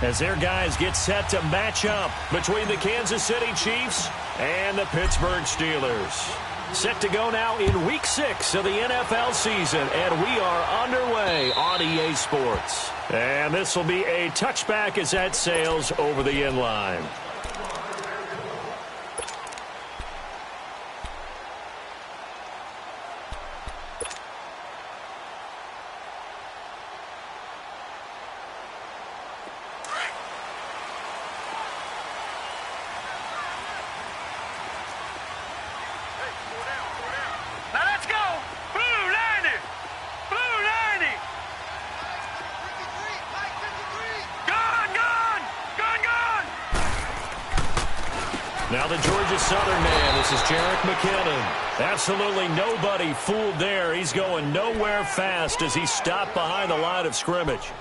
as their guys get set to match up between the Kansas City Chiefs and the Pittsburgh Steelers. Set to go now in Week 6 of the NFL season, and we are underway on EA Sports. And this will be a touchback as that sails over the end line. Now the Georgia Southern man, this is Jerick McKinnon. Absolutely nobody fooled there. He's going nowhere fast as he stopped behind the line of scrimmage.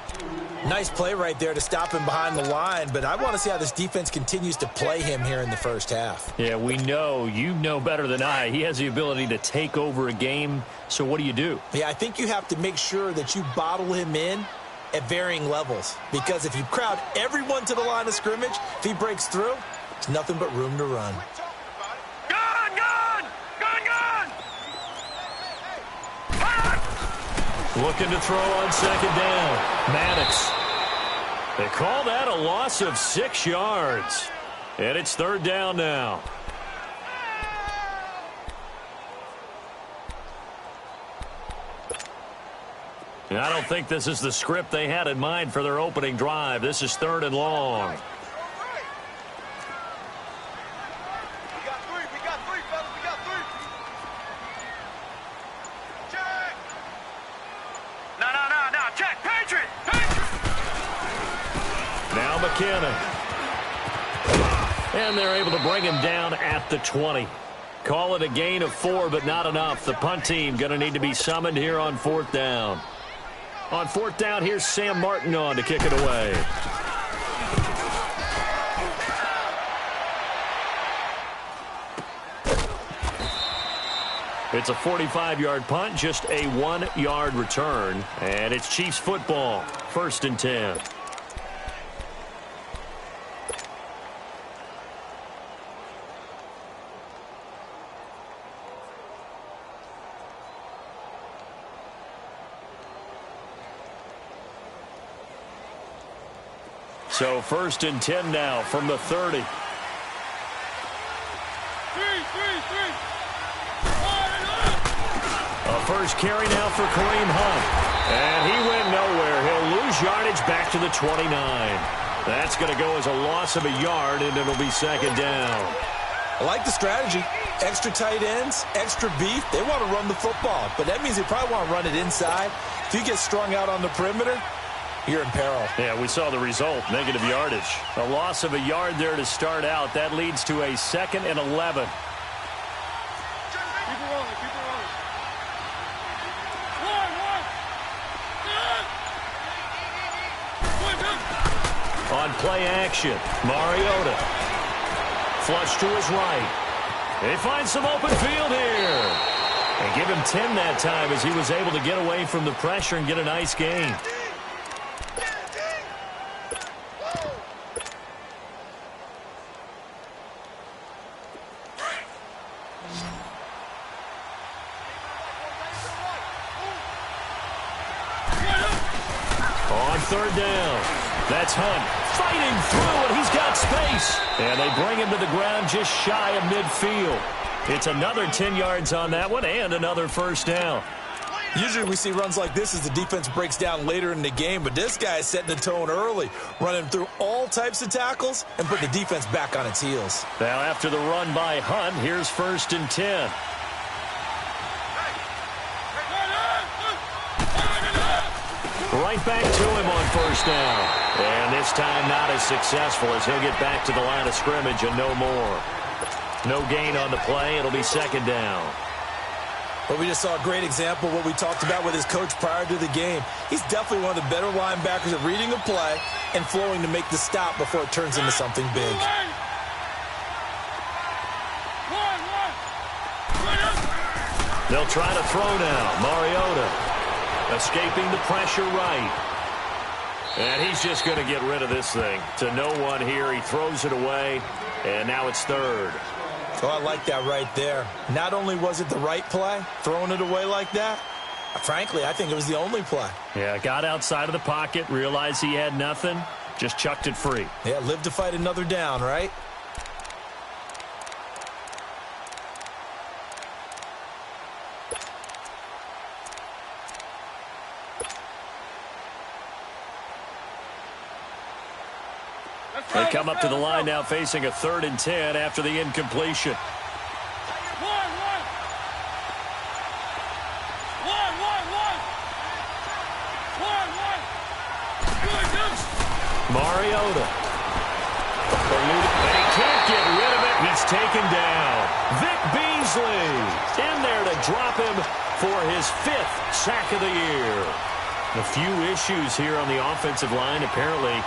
Nice play right there to stop him behind the line, but I want to see how this defense continues to play him here in the first half. Yeah, we know. You know better than I. He has the ability to take over a game, so what do? Yeah, I think you have to make sure that you bottle him in at varying levels, because if you crowd everyone to the line of scrimmage, if he breaks through, there's nothing but room to run. Looking to throw on second down. Maddox. They call that a loss of 6 yards. And it's third down now. And I don't think this is the script they had in mind for their opening drive. This is third and long. Now McKinnon. And they're able to bring him down at the 20. Call it a gain of 4, but not enough. The punt team going to need to be summoned here on fourth down. On fourth down, here's Sam Martin on to kick it away. It's a 45-yard punt, just a 1-yard return. And it's Chiefs football, first and 10. So first and 10 now from the 30. A first carry now for Kareem Hunt. And he went nowhere. He'll lose yardage back to the 29. That's going to go as a loss of a yard, and it'll be second down. I like the strategy. Extra tight ends, extra beef. They want to run the football, but that means they probably want to run it inside. If you get strung out on the perimeter, you're in peril. Yeah, we saw the result, negative yardage. A loss of a yard there to start out. That leads to a second and 11. On play action, Mariota. Flush to his right. They find some open field here. And give him 10 that time as he was able to get away from the pressure and get a nice gain. On third down, that's Hunt fighting through, and he's got space. And they bring him to the ground just shy of midfield. It's another 10 yards on that one and another first down. Usually we see runs like this as the defense breaks down later in the game, but this guy is setting the tone early, running through all types of tackles and put the defense back on its heels. Now after the run by Hunt, here's first and 10. Right back to him on first down. And this time not as successful as he'll get back to the line of scrimmage and no more. No gain on the play. It'll be second down. But we just saw a great example of what we talked about with his coach prior to the game. He's definitely one of the better linebackers at reading a play and flowing to make the stop before it turns into something big. They'll try to throw now. Mariota escaping the pressure right. And he's just going to get rid of this thing. To no one here. He throws it away, and now it's third. Oh, I like that right there. Not only was it the right play, throwing it away like that, frankly, I think it was the only play. Yeah, got outside of the pocket, realized he had nothing, just chucked it free. Yeah, live to fight another down, right? They come up to the line now facing a 3rd and 10 after the incompletion. Mariota. And he can't get rid of it. He's taken down. Vic Beasley in there to drop him for his 5th sack of the year. A few issues here on the offensive line. Apparently,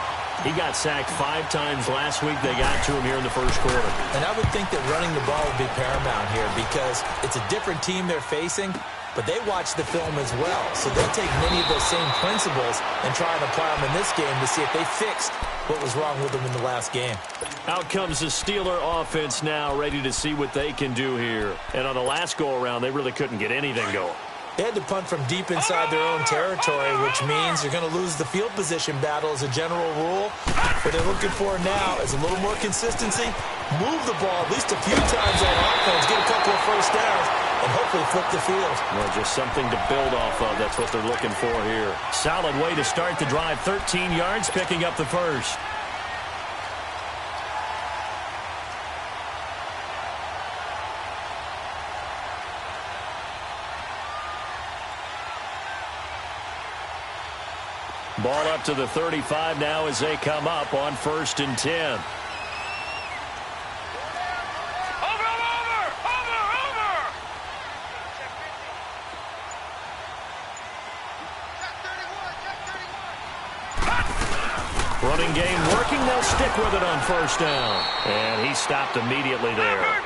he got sacked 5 times last week. They got to him here in the first quarter. And I would think that running the ball would be paramount here because it's a different team they're facing, but they watch the film as well. So they'll take many of those same principles and try and apply them in this game to see if they fixed what was wrong with them in the last game. Out comes the Steeler offense now, ready to see what they can do here. And on the last go-around, they really couldn't get anything going. They had to punt from deep inside their own territory, which means you're going to lose the field position battle as a general rule. What they're looking for now is a little more consistency, move the ball at least a few times on offense, get a couple of first downs, and hopefully flip the field. Well, just something to build off of. That's what they're looking for here. Solid way to start the drive. 13 yards, picking up the first. Ball up to the 35 now as they come up on 1st and 10. Running game working. They'll stick with it on 1st down. And he stopped immediately there.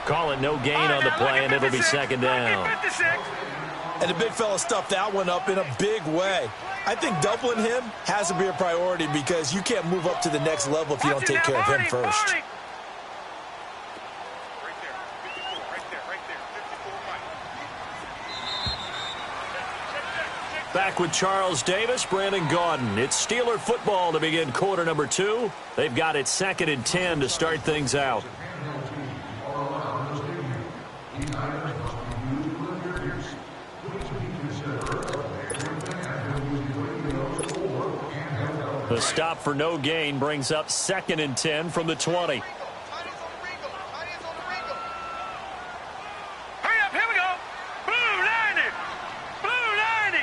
Call it no gain on the play, and it'll be 2nd down. And the big fella stuffed that one up in a big way. I think doubling him has to be a priority because you can't move up to the next level if you don't take care of him first. Back with Charles Davis, Brandon Gaudin. It's Steeler football to begin quarter number 2. They've got it 2nd and 10 to start things out. The stop for no gain brings up 2nd and 10 from the 20. Hurry up, here we go. Blue 90. Blue 90.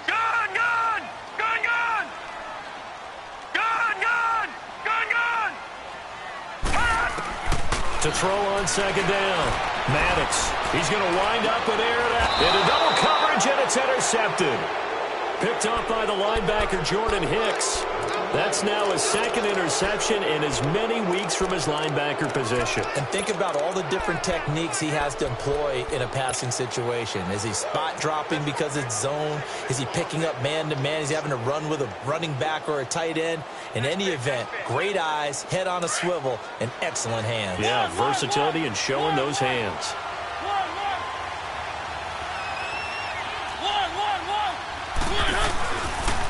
Gone, gone. Gone, gone. Gone, gone. Gone, gone. To throw on 2nd down. Maddox. He's going to wind up and air that into double coverage, and it's intercepted. Picked off by the linebacker, Jordan Hicks. That's now his 2nd interception in as many weeks from his linebacker position. And think about all the different techniques he has to employ in a passing situation. Is he spot dropping because it's zone? Is he picking up man-to-man? Is he having to run with a running back or a tight end? In any event, great eyes, head on a swivel, and excellent hands. Yeah, versatility and showing those hands.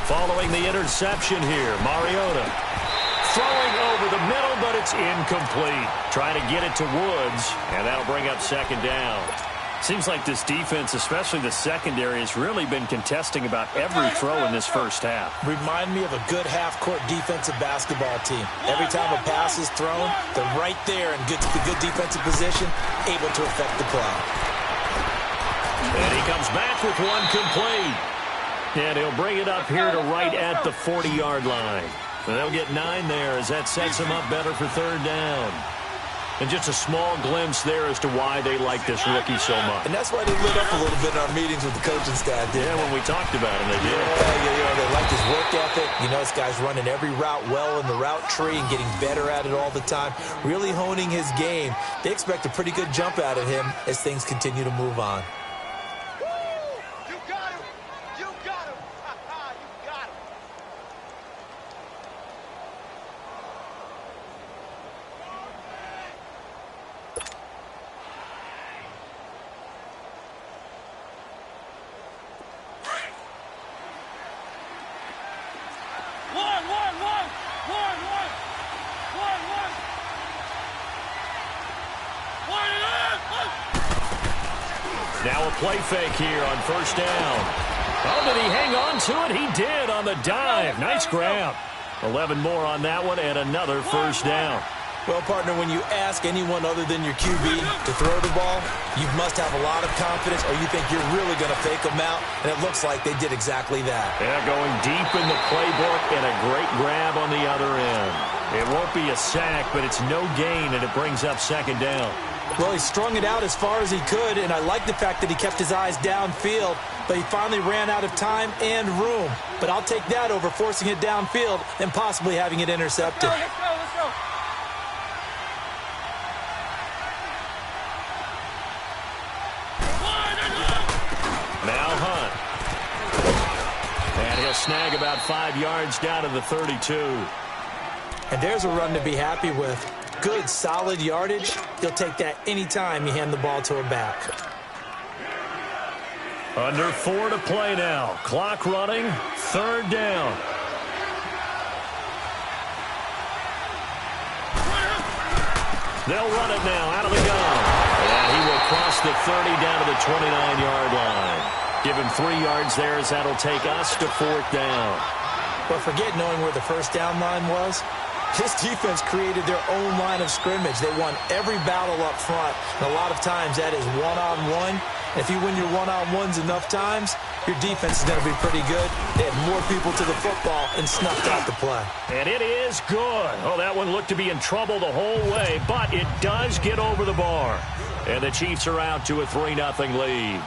Following the interception here, Mariota throwing over the middle, but it's incomplete. Trying to get it to Woods, and that'll bring up 2nd down. Seems like this defense, especially the secondary, has really been contesting about every throw in this first half. Remind me of a good half-court defensive basketball team. Every time a pass is thrown, they're right there in the good defensive position, able to affect the play. And he comes back with one complete. And he'll bring it up here to right at the 40-yard line. And they'll get 9 there as that sets him up better for 3rd down. And just a small glimpse there as to why they like this rookie so much. And that's why they lit up a little bit in our meetings with the coaching staff. Yeah, when we talked about him, they did. Yeah, they like his work ethic. You know, this guy's running every route well in the route tree and getting better at it all the time. Really honing his game. They expect a pretty good jump out of him as things continue to move on. Now a play fake here on first down. Oh, did he hang on to it? He did on the dive. Nice grab. 11 more on that one and another first down. Well, partner, when you ask anyone other than your QB to throw the ball, you must have a lot of confidence or you think you're really going to fake them out, and it looks like they did exactly that. Yeah, going deep in the playbook and a great grab on the other end. It won't be a sack, but it's no gain, and it brings up second down. Well, he strung it out as far as he could, and I like the fact that he kept his eyes downfield, but he finally ran out of time and room. But I'll take that over forcing it downfield and possibly having it intercepted. Let's go. Now Hunt. And he'll snag about 5 yards down to the 32. And there's a run to be happy with. Good, solid yardage. You'll take that anytime you hand the ball to a back. Under 4 to play now. Clock running. Third down. They'll run it now out of the gun. And he will cross the 30 down to the 29-yard line. Give him 3 yards there as that'll take us to fourth down. But forget knowing where the first down line was. This defense created their own line of scrimmage. They won every battle up front, and a lot of times that is one-on-one. And if you win your one-on-ones enough times, your defense is going to be pretty good. They had more people to the football and snuffed out the play. And it is good. Oh, that one looked to be in trouble the whole way, but it does get over the bar. And the Chiefs are out to a 3-0 lead.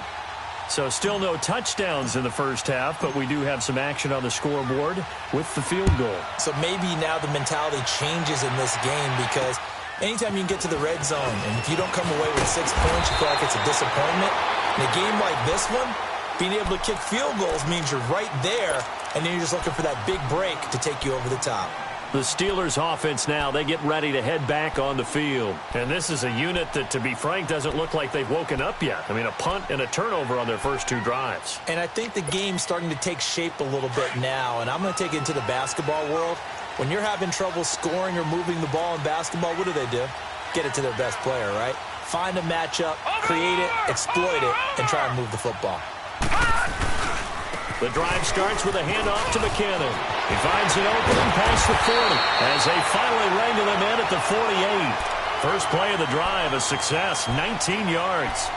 So still no touchdowns in the first half, but we do have some action on the scoreboard with the field goal. So maybe now the mentality changes in this game because anytime you can get to the red zone, and if you don't come away with 6 points, you feel like it's a disappointment. In a game like this one, being able to kick field goals means you're right there, and then you're just looking for that big break to take you over the top. The Steelers offense now, they get ready to head back on the field. And this is a unit that, to be frank, doesn't look like they've woken up yet. I mean, a punt and a turnover on their first 2 drives. And I think the game's starting to take shape a little bit now, and I'm going to take it into the basketball world. When you're having trouble scoring or moving the ball in basketball, what do? Get it to their best player, right? Find a matchup, create it, exploit it, and try and move the football. The drive starts with a handoff to McKinnon. He finds an opening past the 40 as they finally wrangle him in at the 48. First play of the drive, a success, 19 yards.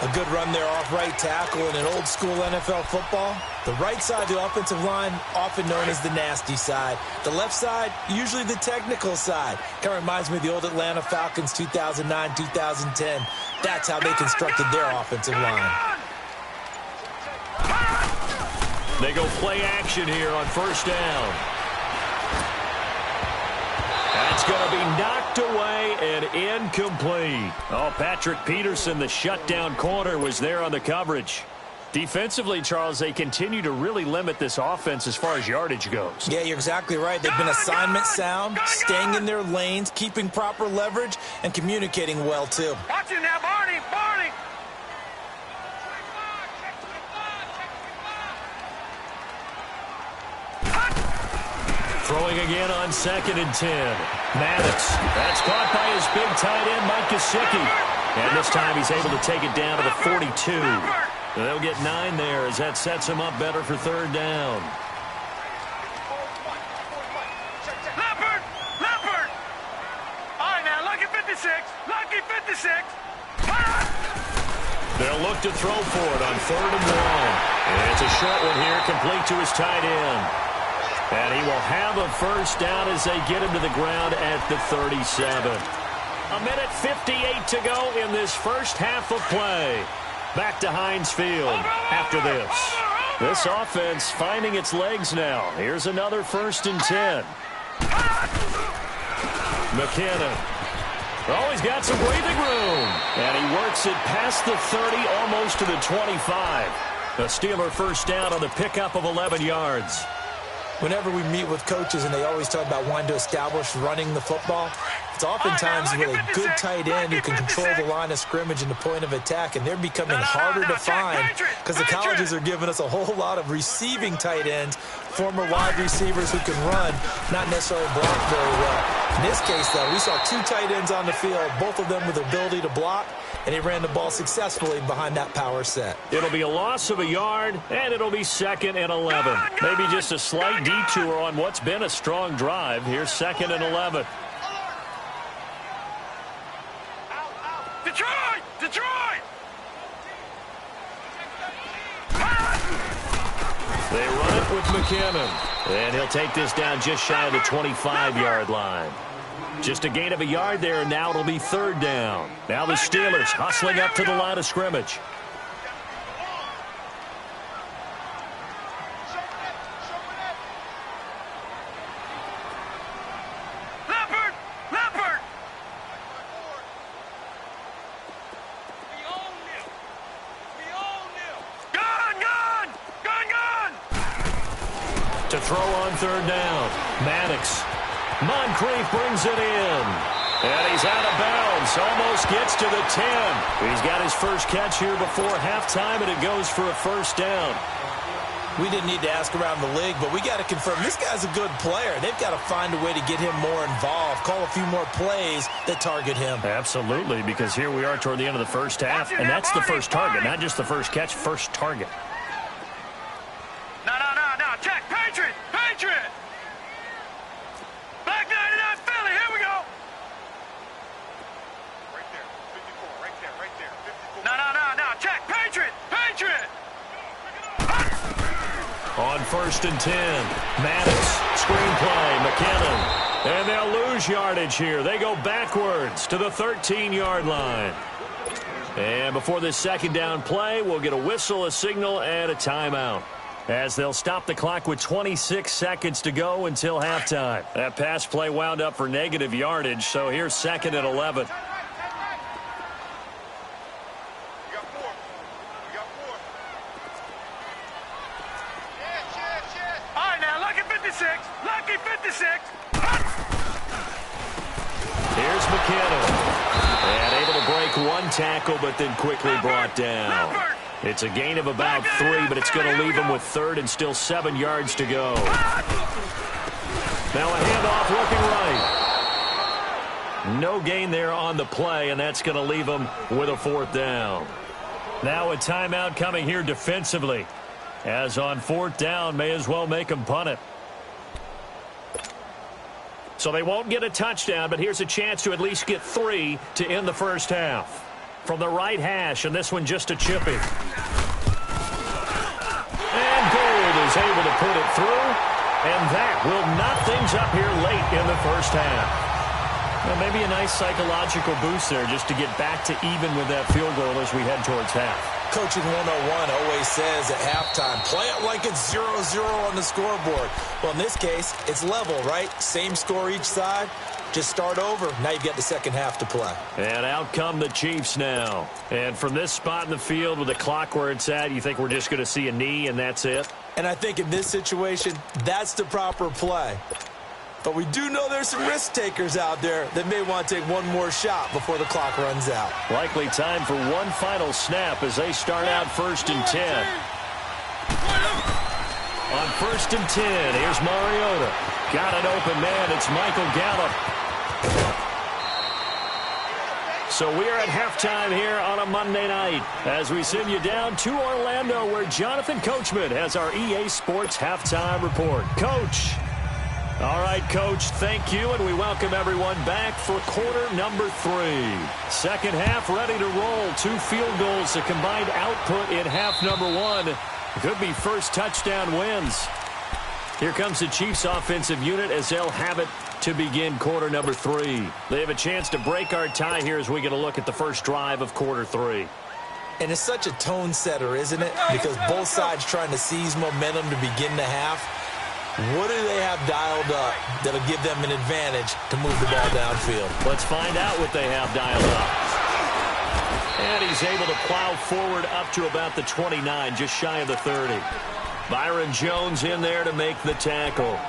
A good run there off right tackle in an old-school NFL football. The right side of the offensive line, often known as the nasty side. The left side, usually the technical side. Kind of reminds me of the old Atlanta Falcons 2009-2010. That's how they constructed their offensive line. They go play action here on first down. That's going to be knocked away and incomplete. Oh, Patrick Peterson, the shutdown corner, was there on the coverage. Defensively, Charles, they continue to really limit this offense as far as yardage goes. Yeah, you're exactly right. They've been assignment sound, staying in their lanes, keeping proper leverage, and communicating well, too. Watch it now, Barney! Throwing again on 2nd and 10. Maddox. That's caught by his big tight end, Mike Gesicki. And this time he's able to take it down to the 42. They'll get 9 there as that sets him up better for third down. Leopard! All right, now, lucky 56. Lucky 56. They'll look to throw for it on 3rd and 1. And it's a short one here, complete to his tight end. And he will have a first down as they get him to the ground at the 37. 1:58 to go in this first half of play. Back to Heinz Field after this. This offense finding its legs now. Here's another 1st and 10. McKinnon. Oh, he's got some breathing room. And he works it past the 30, almost to the 25. The Steeler first down on the pickup of 11 yards. Whenever we meet with coaches and they always talk about wanting to establish running the football, It's oftentimes with a good tight end who can control the line of scrimmage and the point of attack, and they're becoming harder to find because the colleges are giving us a whole lot of receiving tight ends, former wide receivers who can run, not necessarily block very well. In this case, though, we saw two tight ends on the field, both of them with the ability to block, and he ran the ball successfully behind that power set. It'll be a loss of a yard, and it'll be 2nd and 11. Maybe just a slight detour on what's been a strong drive. Here's 2nd and 11. Detroit! Detroit! They run it with McKinnon, and he'll take this down just shy of the 25-yard line. Just a gain of a yard there, and now it'll be 3rd down. Now the Steelers hustling up to the line of scrimmage. To throw on 3rd down. Maddox. Moncrief brings it in. And he's out of bounds. Almost gets to the 10. He's got his first catch here before halftime, and it goes for a 1st down. We didn't need to ask around the league, but we got to confirm this guy's a good player. They've got to find a way to get him more involved, call a few more plays that target him. Absolutely, because here we are toward the end of the first half, and that's the first target, not just the first catch, first target. No. Check. Patriot. Black 99 Philly. Here we go. Right there. 54. Right there. 54. No. Check. Patriot. On 1st and 10. Maddox. Screenplay. McKinnon. And they'll lose yardage here. They go backwards to the 13-yard line. And before this 2nd down play, we'll get a whistle, a signal, and a timeout, as they'll stop the clock with 26 seconds to go until halftime. That pass play wound up for negative yardage, so here's 2nd and 11. All right, now, lucky 56. Here's McKinnon. And able to break one tackle, but then quickly brought down. It's a gain of about 3, but it's going to leave him with 3rd and still 7 yards to go. Now a handoff looking right. No gain there on the play, and that's going to leave him with a 4th down. Now a timeout coming here defensively, as on 4th down, may as well make him punt it. So they won't get a touchdown, but here's a chance to at least get 3 to end the first half. From the right hash, and this one just a chippy. And Gold is able to put it through, and that will knock things up here late in the first half. Well, maybe a nice psychological boost there just to get back to even with that field goal as we head towards half. Coaching 101 always says at halftime, play it like it's 0-0 on the scoreboard. Well, in this case, it's level, right? Same score each side. Just start over. Now you've got the 2nd half to play. And out come the Chiefs now. And from this spot in the field with the clock where it's at, you think we're just going to see a knee and that's it? And I think in this situation, that's the proper play. But we do know there's some risk takers out there that may want to take one more shot before the clock runs out. Likely time for one final snap as they start out 1st and 10. On 1st and 10, here's Mariota. Got an open man. It's Michael Gallup. So we are at halftime here on a Monday night as we send you down to Orlando, where Jonathan Coachman has our EA Sports halftime report. Coach. All right, Coach, thank you, and we welcome everyone back for quarter number 3. 2nd half ready to roll. 2 field goals, a combined output in half number 1. Could be first touchdown wins. Here comes the Chiefs offensive unit as they'll have it to begin quarter number 3. They have a chance to break our tie here as we get a look at the first drive of quarter 3. And it's such a tone setter, isn't it? Because both sides trying to seize momentum to begin the half. What do they have dialed up that'll give them an advantage to move the ball downfield? Let's find out what they have dialed up. And he's able to plow forward up to about the 29, just shy of the 30. Byron Jones in there to make the tackle.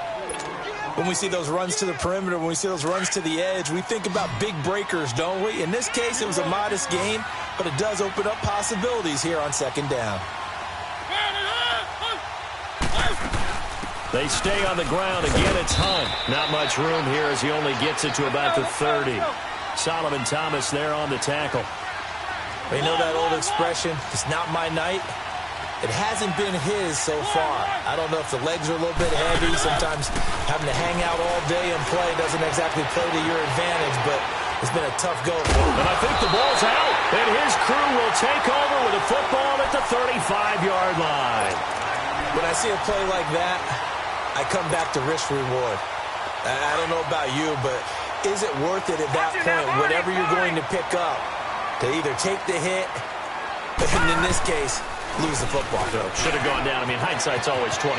When we see those runs to the perimeter, when we see those runs to the edge, we think about big breakers, don't we? In this case, it was a modest gain, but it does open up possibilities here on second down. They stay on the ground. Again, it's Hunt. Not much room here as he only gets it to about the 30. Solomon Thomas there on the tackle. You know that old expression, it's not my night? It hasn't been his so far. I don't know if the legs are a little bit heavy. Sometimes having to hang out all day and play doesn't exactly play to your advantage, but it's been a tough go for him. And I think the ball's out, and his crew will take over with a football at the 35-yard line. When I see a play like that, I come back to risk-reward. I don't know about you, but is it worth it at that point, whatever you're going to pick up, to either take the hit, and in this case, lose the football? So should have gone down. I mean, hindsight's always 20/20,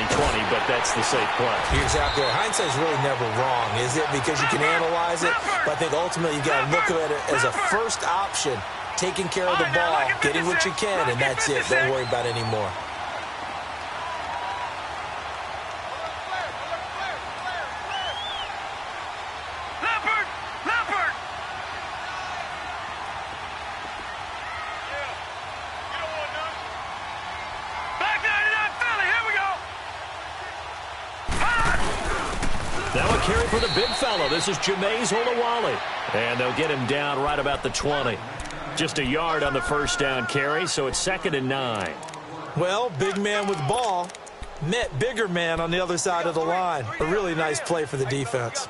but that's the safe play. You're exactly right. Hindsight's really never wrong, is it? Because you can analyze it, but I think ultimately you got to look at it as a first option, taking care of the ball, getting what you can, and that's it. Don't worry about it anymore. Now a carry for the big fellow. This is Jameis Olawale. And they'll get him down right about the 20. Just a yard on the first down carry, so it's 2nd and 9. Well, big man with ball met bigger man on the other side of the line. A really nice play for the defense.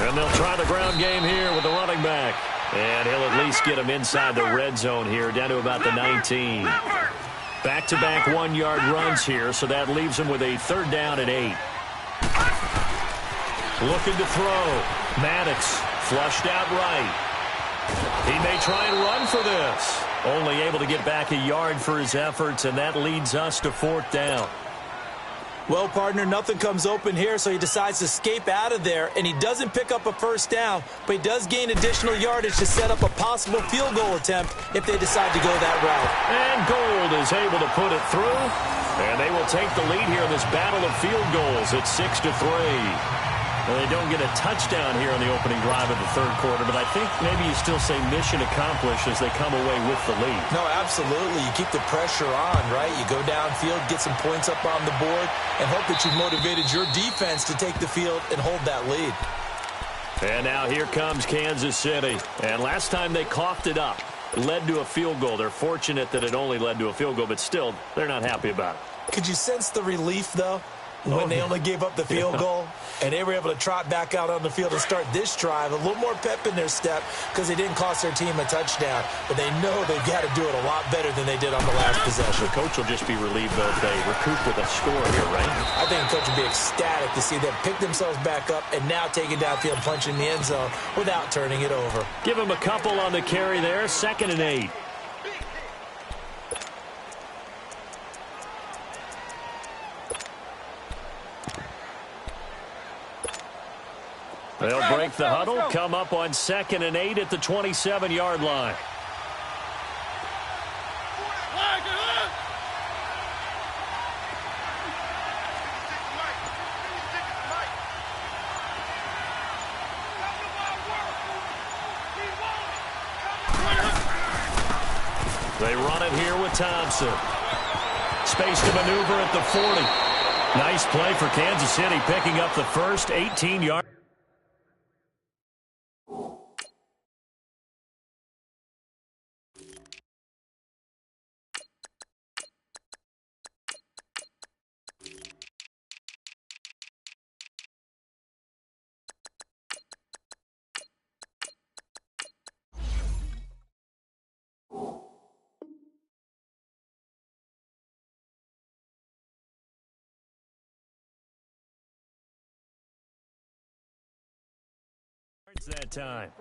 And they'll try the ground game here with the running back. And he'll at least get him inside the red zone here, down to about the 19. Back-to-back 1-yard runs here, so that leaves him with a 3rd down and 8. Looking to throw. Maddox flushed out right. He may try and run for this. Only able to get back a yard for his efforts, and that leads us to 4th down. Well, partner, nothing comes open here, so he decides to escape out of there, and he doesn't pick up a first down, but he does gain additional yardage to set up a possible field goal attempt if they decide to go that route. And Gold is able to put it through, and they will take the lead here in this battle of field goals at 6-3. Well, they don't get a touchdown here on the opening drive of the 3rd quarter, but I think maybe you still say mission accomplished as they come away with the lead. No, absolutely. You keep the pressure on, right? You go downfield, get some points up on the board, and hope that you've motivated your defense to take the field and hold that lead. And now here comes Kansas City. And last time they coughed it up, it led to a field goal. They're fortunate that it only led to a field goal, but still, they're not happy about it. Could you sense the relief, though? When they only gave up the field goal, and they were able to trot back out on the field and start this drive. A little more pep in their step because they didn't cost their team a touchdown. But they know they've got to do it a lot better than they did on the last possession. The coach will just be relieved, though, if they recoup with a score here, right? I think the coach will be ecstatic to see them pick themselves back up and now take it downfield, punch in the end zone without turning it over. Give him a couple on the carry there. 2nd and 8. They'll break the huddle, come up on 2nd and 8 at the 27-yard line. They run it here with Thompson. Space to maneuver at the 40. Nice play for Kansas City, picking up the first 18-yard. That time.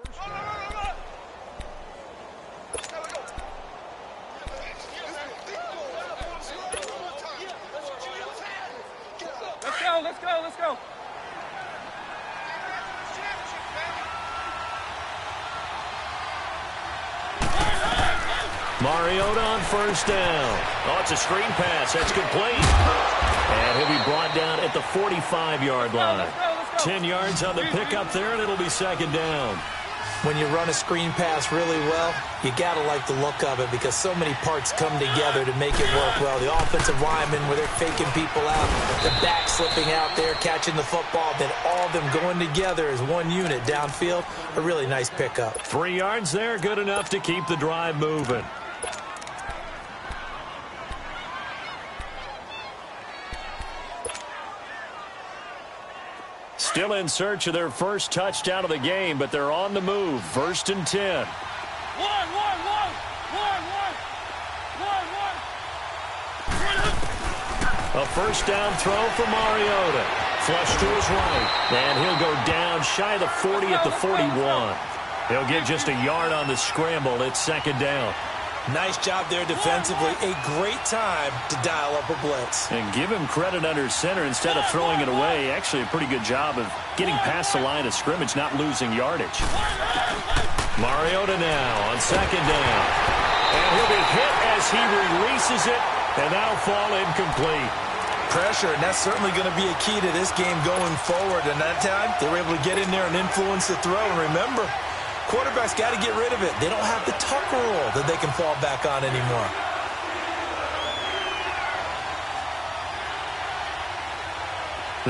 Let's go. Mariota on first down. Oh, it's a screen pass. That's complete. And he'll be brought down at the 45-yard line. 10 yards on the pickup there, and it'll be second down. When you run a screen pass really well, you got to like the look of it because so many parts come together to make it work well. The offensive linemen, where they're faking people out, the back slipping out there, catching the football, then all of them going together as one unit downfield. A really nice pickup. 3 yards there, good enough to keep the drive moving. Still in search of their first touchdown of the game, but they're on the move. 1st and 10. A first down throw for Mariota. Flush to his right. And he'll go down shy of the 40 at the 41. He'll get just a yard on the scramble. It's second down. Nice job there defensively. A great time to dial up a blitz. And give him credit under center instead of throwing it away. Actually a pretty good job of getting past the line of scrimmage, not losing yardage. Mariota now on second down. And he'll be hit as he releases it, and that'll fall incomplete. Pressure, and that's certainly going to be a key to this game going forward. And that time, they were able to get in there and influence the throw. And remember, quarterbacks got to get rid of it. They don't have the Tucker rule that they can fall back on anymore.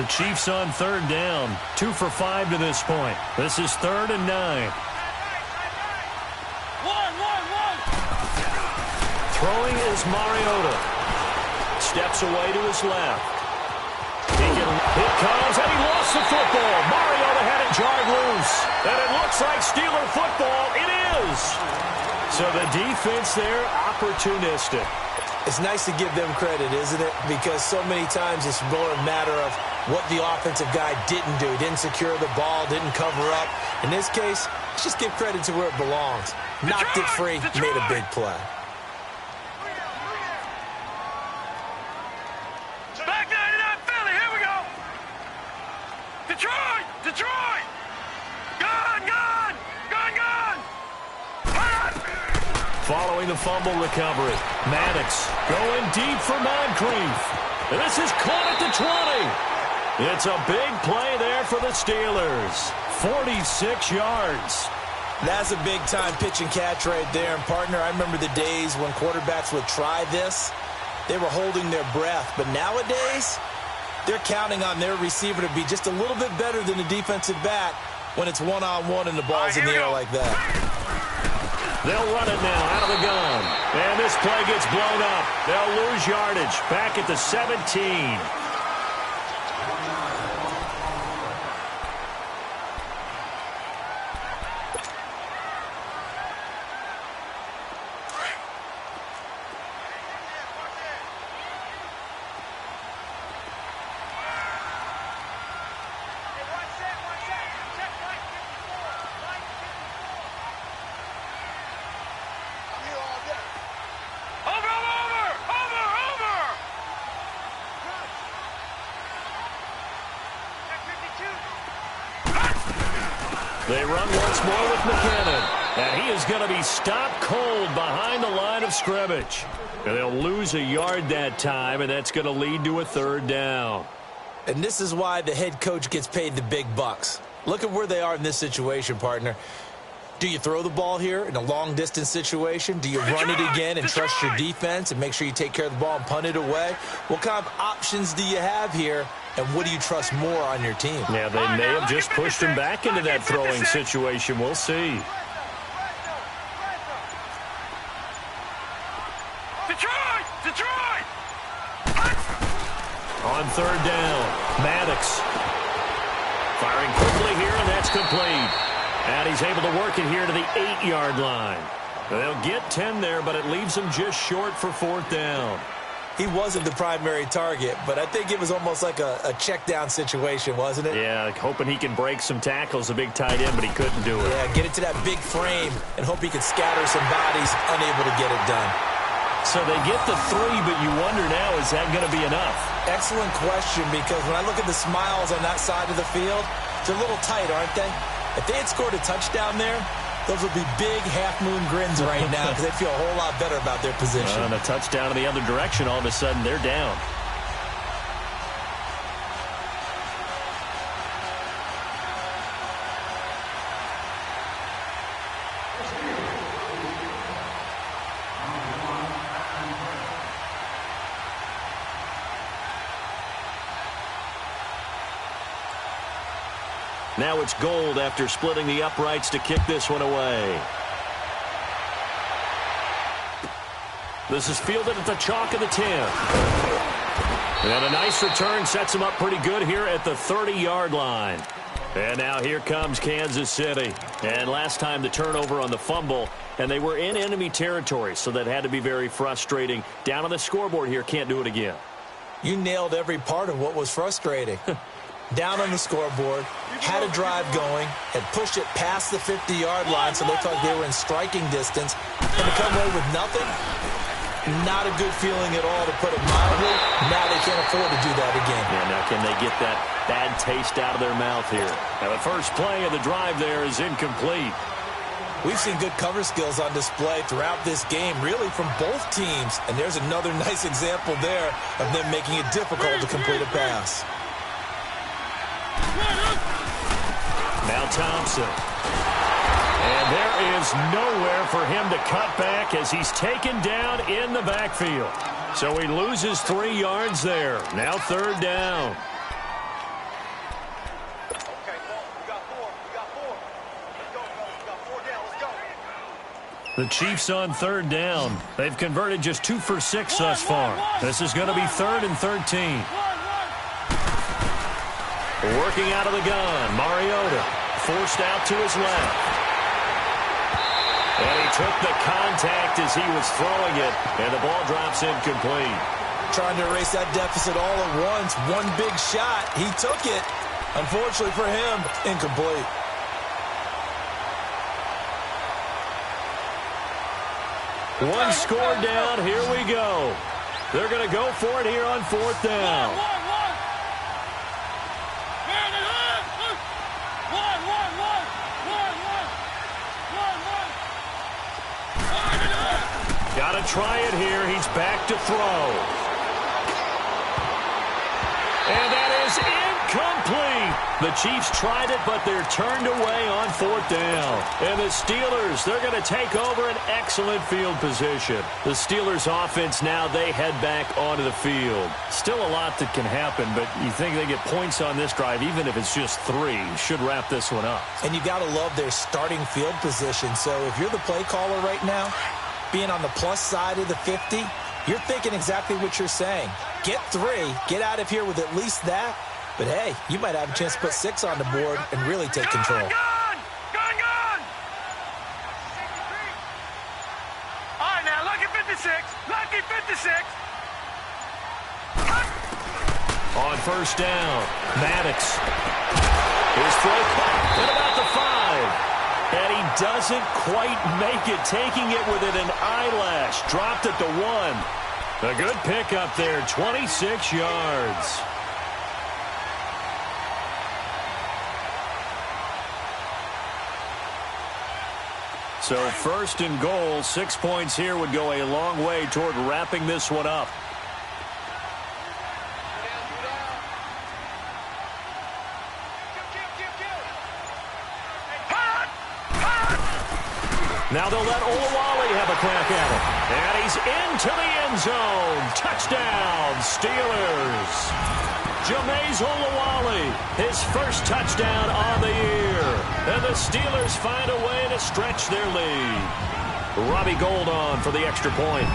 The Chiefs on third down. 2 for 5 to this point. This is 3rd and 9. Throwing is Mariota. Steps away to his left. It comes, and he lost the football. Mariota had it jarred loose. And it looks like Steeler football. It is. So the defense there, opportunistic. It's nice to give them credit, isn't it? Because so many times it's more a matter of what the offensive guy didn't do. Didn't secure the ball, didn't cover up. In this case, let's just give credit to where it belongs. Knocked it free, made a big play. Detroit! Gun! Following the fumble recovery, Maddox going deep for Moncrief. This is caught at the 20. It's a big play there for the Steelers. 46 yards. That's a big-time pitch and catch right there. And, partner, I remember the days when quarterbacks would try this. They were holding their breath. But nowadays, they're counting on their receiver to be just a little bit better than the defensive back when it's one-on-one and the ball's in the air like that. They'll run it now out of the gun. And this play gets blown up. They'll lose yardage back at the 17. They run once more with McKinnon. And he is going to be stopped cold behind the line of scrimmage. And they'll lose a yard that time, and that's going to lead to a 3rd down. And this is why the head coach gets paid the big bucks. Look at where they are in this situation, partner. Do you throw the ball here in a long-distance situation? Do you run it again and trust your defense and make sure you take care of the ball and punt it away? What kind of options do you have here, and what do you trust more on your team? Yeah, they may have just pushed him back into that throwing situation. We'll see. Detroit! On 3rd down, Maddox. Firing quickly here, and that's complete. And he's able to work it here to the 8-yard line. They'll get 10 there, but it leaves him just short for 4th down. He wasn't the primary target, but I think it was almost like a check down situation, wasn't it? Yeah, hoping he can break some tackles, a big tight end, but he couldn't do it. Yeah, get it to that big frame and hope he can scatter some bodies, unable to get it done. So they get the 3, but you wonder now, is that going to be enough? Excellent question, because when I look at the smiles on that side of the field, they're a little tight, aren't they? If they had scored a touchdown there, those would be big half-moon grins right now because they feel a whole lot better about their position. And a touchdown in the other direction, all of a sudden they're down. Now it's Gold after splitting the uprights to kick this one away. This is fielded at the chalk of the 10. And a nice return sets him up pretty good here at the 30-yard line. And now here comes Kansas City. And last time the turnover on the fumble, and they were in enemy territory, so that had to be very frustrating. Down on the scoreboard here, can't do it again. You nailed every part of what was frustrating. Down on the scoreboard, had a drive going, had pushed it past the 50-yard line so they felt they were in striking distance, and to come away with nothing, not a good feeling at all, to put it mildly. Now they can't afford to do that again. Yeah, now can they get that bad taste out of their mouth here? Now the first play of the drive there is incomplete. We've seen good cover skills on display throughout this game, really from both teams, and there's another nice example there of them making it difficult to complete a pass. Now Thompson. And there is nowhere for him to cut back as he's taken down in the backfield. So he loses 3 yards there. Now third down. Okay, we got 4. We got 4. Let's go, fellas. We got 4 down. Let's go. The Chiefs on third down. They've converted just 2 for 6 thus far. This is going to be 3rd and 13. Working out of the gun, Mariota forced out to his left. And he took the contact as he was throwing it, and the ball drops incomplete. Trying to erase that deficit all at once. One big shot. He took it. Unfortunately for him, incomplete. One score down. Here we go. They're going to go for it here on 4th down. Got to try it here. He's back to throw. And that is incomplete. The Chiefs tried it, but they're turned away on 4th down. And the Steelers, they're going to take over an excellent field position. The Steelers offense now, they head back onto the field. Still a lot that can happen, but you think they get points on this drive, even if it's just 3, should wrap this one up. And you got to love their starting field position. So if you're the play caller right now, being on the plus side of the 50, you're thinking exactly what you're saying. Get 3, get out of here with at least that. But hey, you might have a chance to put 6 on the board and really take control. Gun! All right, now, lucky 56. Lucky 56. On first down, Maddox. His throw caught at about the 5. And he doesn't quite make it, taking it within an eyelash. Dropped at the 1. A good pickup there, 26 yards. So 1st and goal, 6 points here would go a long way toward wrapping this one up. Now they'll let Olawale have a crack at it. And he's into the end zone. Touchdown, Steelers. Jameis Olawale, his first touchdown on the year. And the Steelers find a way to stretch their lead. Robbie Gould on for the extra point.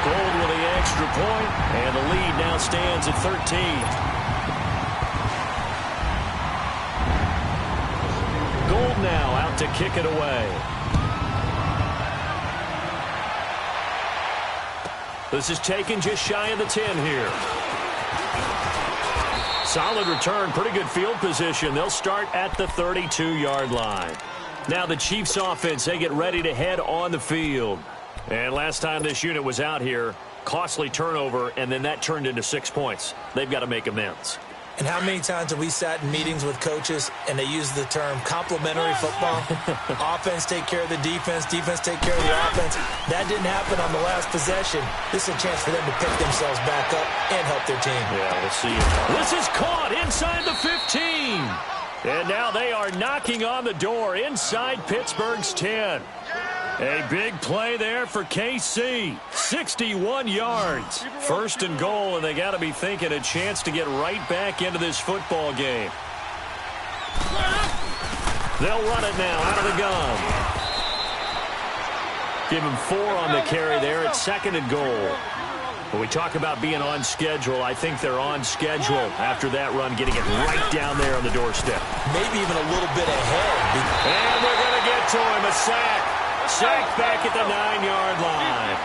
Gould with the extra point, and the lead now stands at 13. Gould now out to kick it away. This is taken just shy of the 10 here. Solid return, pretty good field position. They'll start at the 32-yard line. Now the Chiefs offense, they get ready to head on the field. And last time this unit was out here, costly turnover, and then that turned into 6 points. They've got to make amends. And how many times have we sat in meetings with coaches and they use the term complementary football? Offense take care of the defense, defense take care of the offense. That didn't happen on the last possession. This is a chance for them to pick themselves back up and help their team. Yeah, we'll see. This is caught inside the 15. And now they are knocking on the door inside Pittsburgh's 10. A big play there for KC. 61 yards. First and goal, and they got to be thinking a chance to get right back into this football game. They'll run it now out of the gun. Give him 4 on the carry there at second and goal. When we talk about being on schedule, I think they're on schedule after that run, getting it right down there on the doorstep. Maybe even a little bit ahead. And they're going to get to him, a sack. Sack back at the 9-yard line.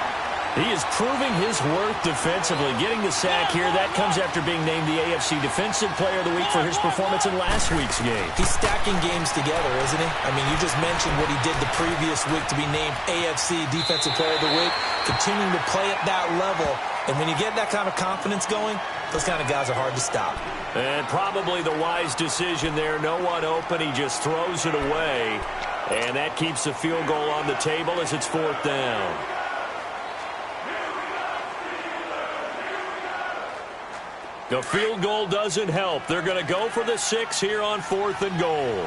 He is proving his worth defensively. Getting the sack here, that comes after being named the AFC Defensive Player of the Week for his performance in last week's game. He's stacking games together, isn't he? I mean, you just mentioned what he did the previous week to be named AFC Defensive Player of the Week. Continuing to play at that level. And when you get that kind of confidence going, those kind of guys are hard to stop. And probably the wise decision there. No one open. He just throws it away. And that keeps the field goal on the table as it's 4th down. The field goal doesn't help. They're going to go for the 6 here on 4th and goal.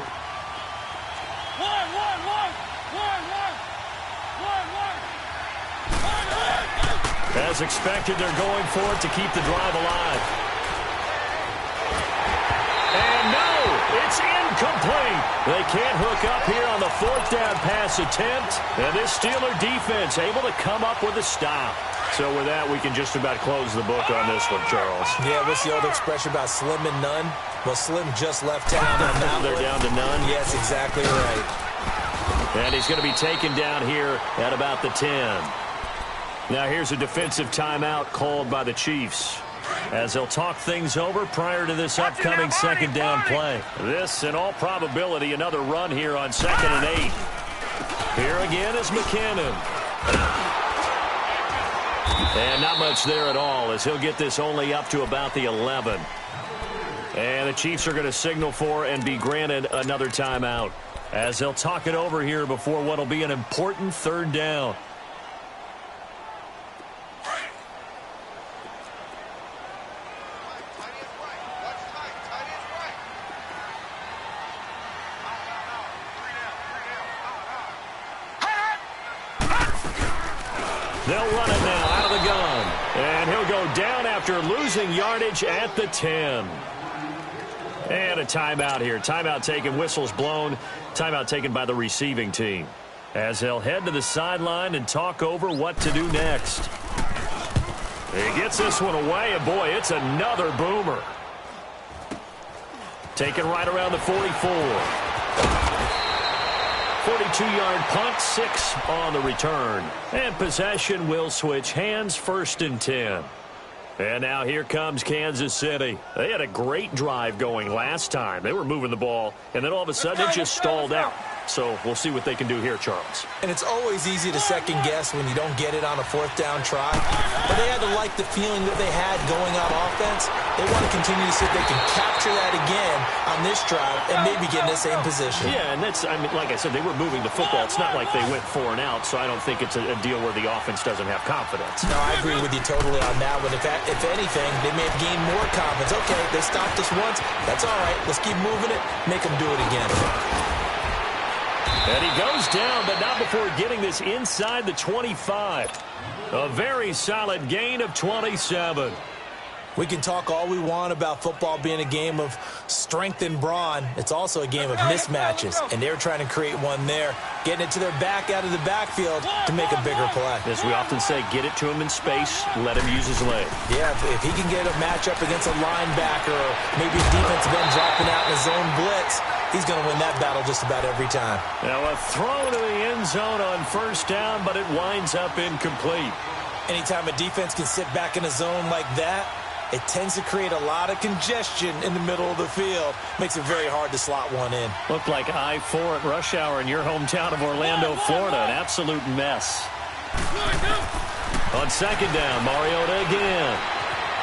As expected, they're going for it to keep the drive alive. And no, it's incomplete. They can't hook up here on the 4th down pass attempt. And this Steeler defense able to come up with a stop. So with that, we can just about close the book on this one, Charles. Yeah, what's the old expression about slim and none? Well, Slim just left town on that. They're down to none? Yes, exactly right. And he's going to be taken down here at about the 10. Now here's a defensive timeout called by the Chiefs as they'll talk things over prior to this upcoming 2nd down play. This, in all probability, another run here on 2nd and 8. Here again is McKinnon. And not much there at all as he'll get this only up to about the 11. And the Chiefs are going to signal for and be granted another timeout as they'll talk it over here before what will be an important 3rd down. They'll run it now out of the gun. And he'll go down after losing yardage at the 10. And a timeout here. Timeout taken, whistles blown. Timeout taken by the receiving team. As they'll head to the sideline and talk over what to do next. He gets this one away, and boy, it's another boomer. Taken right around the 44. 42-yard punt, 6 on the return. And possession will switch hands, 1st and 10. And now here comes Kansas City. They had a great drive going last time. They were moving the ball, and then all of a sudden it just stalled out. So we'll see what they can do here, Charles. And it's always easy to second guess when you don't get it on a 4th down try. But they had to like the feeling that they had going on offense. They want to continue to see if they can capture that again on this drive and maybe get in the same position. Yeah, and that's, I mean, like I said, they were moving the football. It's not like they went 4 and out, so I don't think it's a deal where the offense doesn't have confidence. No, I agree with you totally on that one. If anything, they may have gained more confidence. Okay, they stopped us once. That's all right. Let's keep moving it. Make them do it again. And he goes down, but not before getting this inside the 25. A very solid gain of 27. We can talk all we want about football being a game of strength and brawn. It's also a game of mismatches, and they're trying to create one there, getting it to their back out of the backfield to make a bigger play. As we often say, get it to him in space, let him use his leg. Yeah, if he can get a matchup against a linebacker or maybe a defensive end dropping out in a zone blitz, he's going to win that battle just about every time. Now a throw to the end zone on 1st down, but it winds up incomplete. Anytime a defense can sit back in a zone like that, it tends to create a lot of congestion in the middle of the field. Makes it very hard to slot one in. Looked like I-4 at rush hour in your hometown of Orlando, Florida. An absolute mess. On second down, Mariota again.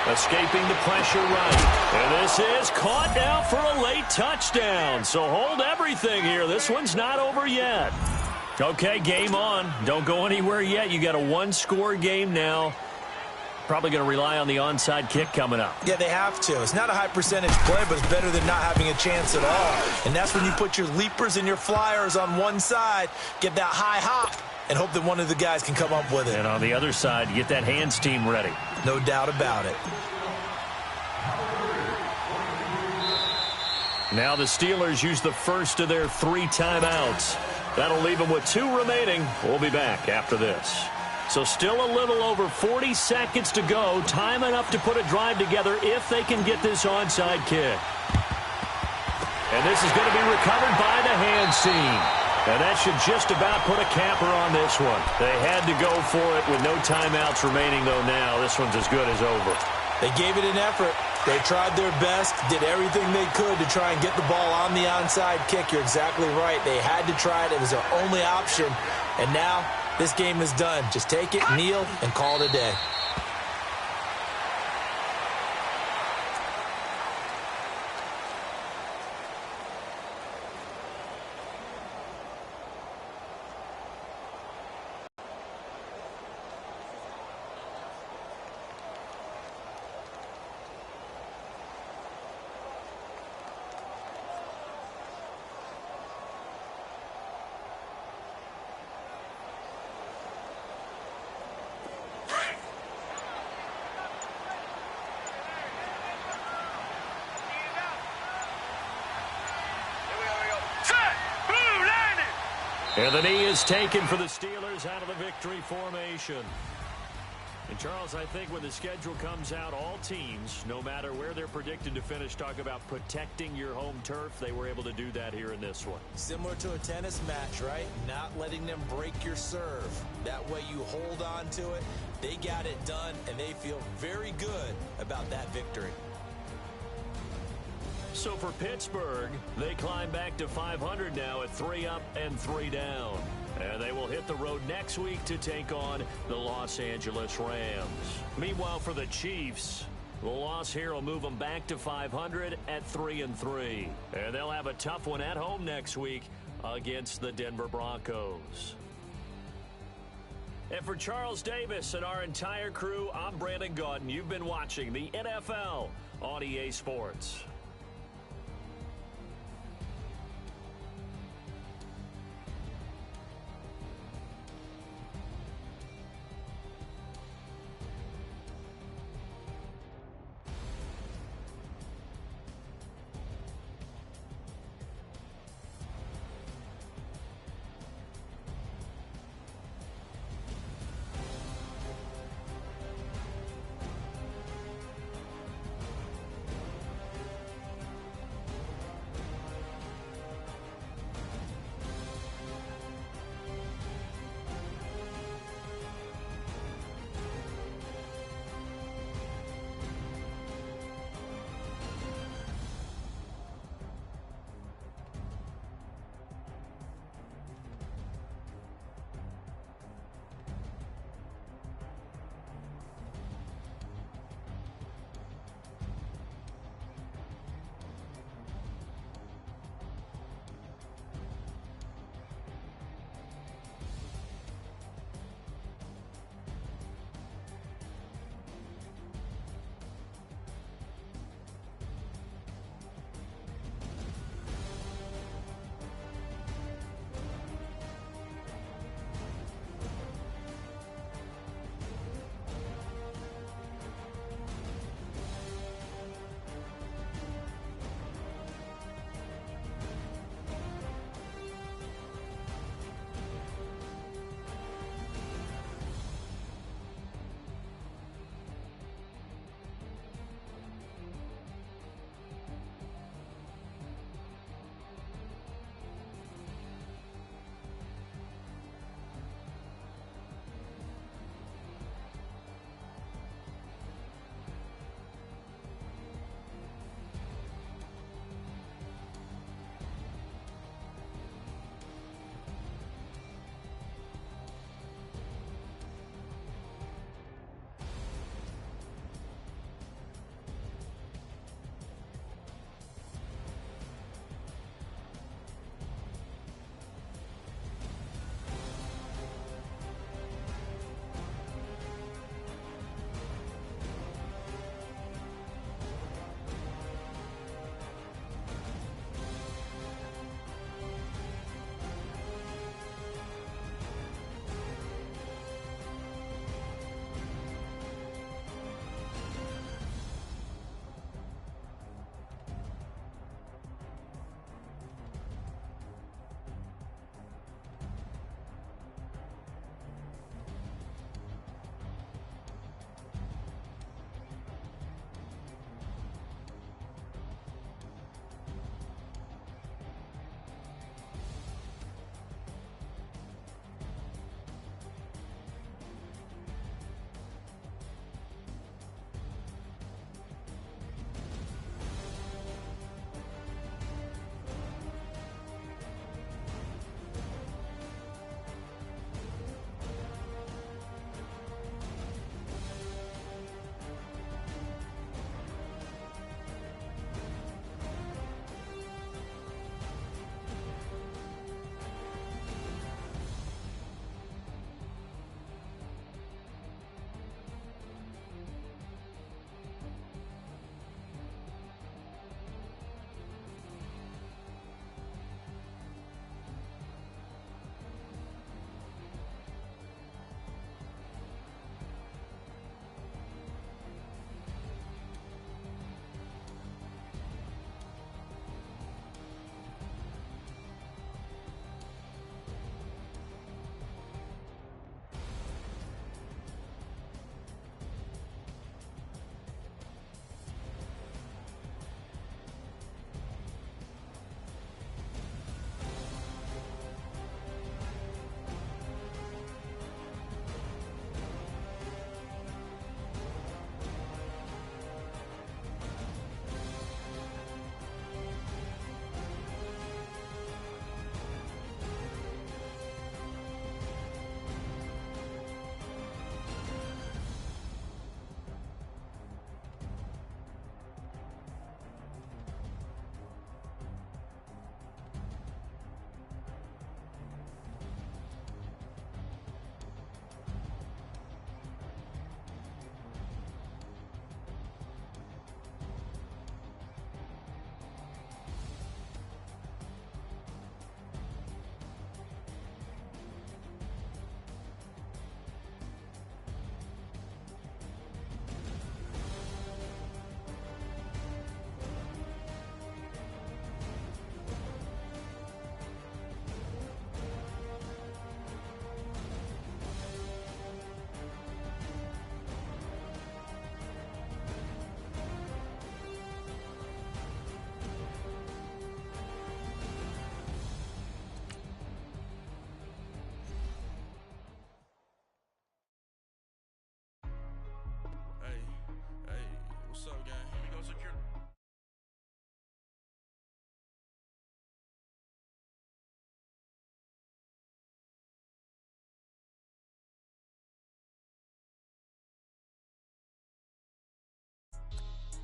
Escaping the pressure right. And this is caught now for a late touchdown. So hold everything here. This one's not over yet. Okay, game on. Don't go anywhere yet. You got a one-score game now. Probably going to rely on the onside kick coming up. Yeah, they have to. It's not a high percentage play, but it's better than not having a chance at all. And that's when you put your leapers and your flyers on one side, get that high hop, and hope that one of the guys can come up with it. And on the other side, get that hands team ready. No doubt about it. Now the Steelers use the first of their 3 timeouts. That'll leave them with 2 remaining. We'll be back after this. So still a little over 40 seconds to go. Time enough to put a drive together if they can get this onside kick. And this is going to be recovered by the hands team. And that should just about put a capper on this one. They had to go for it with no timeouts remaining, though now. This one's as good as over. They gave it an effort. They tried their best, did everything they could to try and get the ball on the onside kick. You're exactly right. They had to try it. It was their only option. And now this game is done. Just take it, kneel, and call it a day. And the knee is taken for the Steelers out of the victory formation. And, Charles, I think when the schedule comes out, all teams, no matter where they're predicted to finish, talk about protecting your home turf. They were able to do that here in this one. Similar to a tennis match, right? Not letting them break your serve. That way you hold on to it. They got it done, and they feel very good about that victory. So for Pittsburgh, they climb back to 500 now at 3 up and 3 down. And they will hit the road next week to take on the Los Angeles Rams. Meanwhile, for the Chiefs, the loss here will move them back to 500 at 3-3. And they'll have a tough one at home next week against the Denver Broncos. And for Charles Davis and our entire crew, I'm Brandon Gaudin. You've been watching the NFL on EA Sports.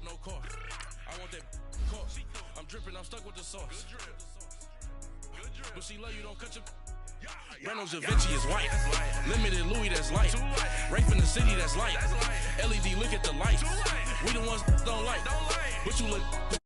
no car. I want that car. I'm dripping, I'm stuck with the sauce. Good drip. But she love you, don't cut your... Reynolds Da Vinci is white. Limited Louis, that's light. Rafe in the city, that's light. LED, look at the light. We the ones don't like. But you look...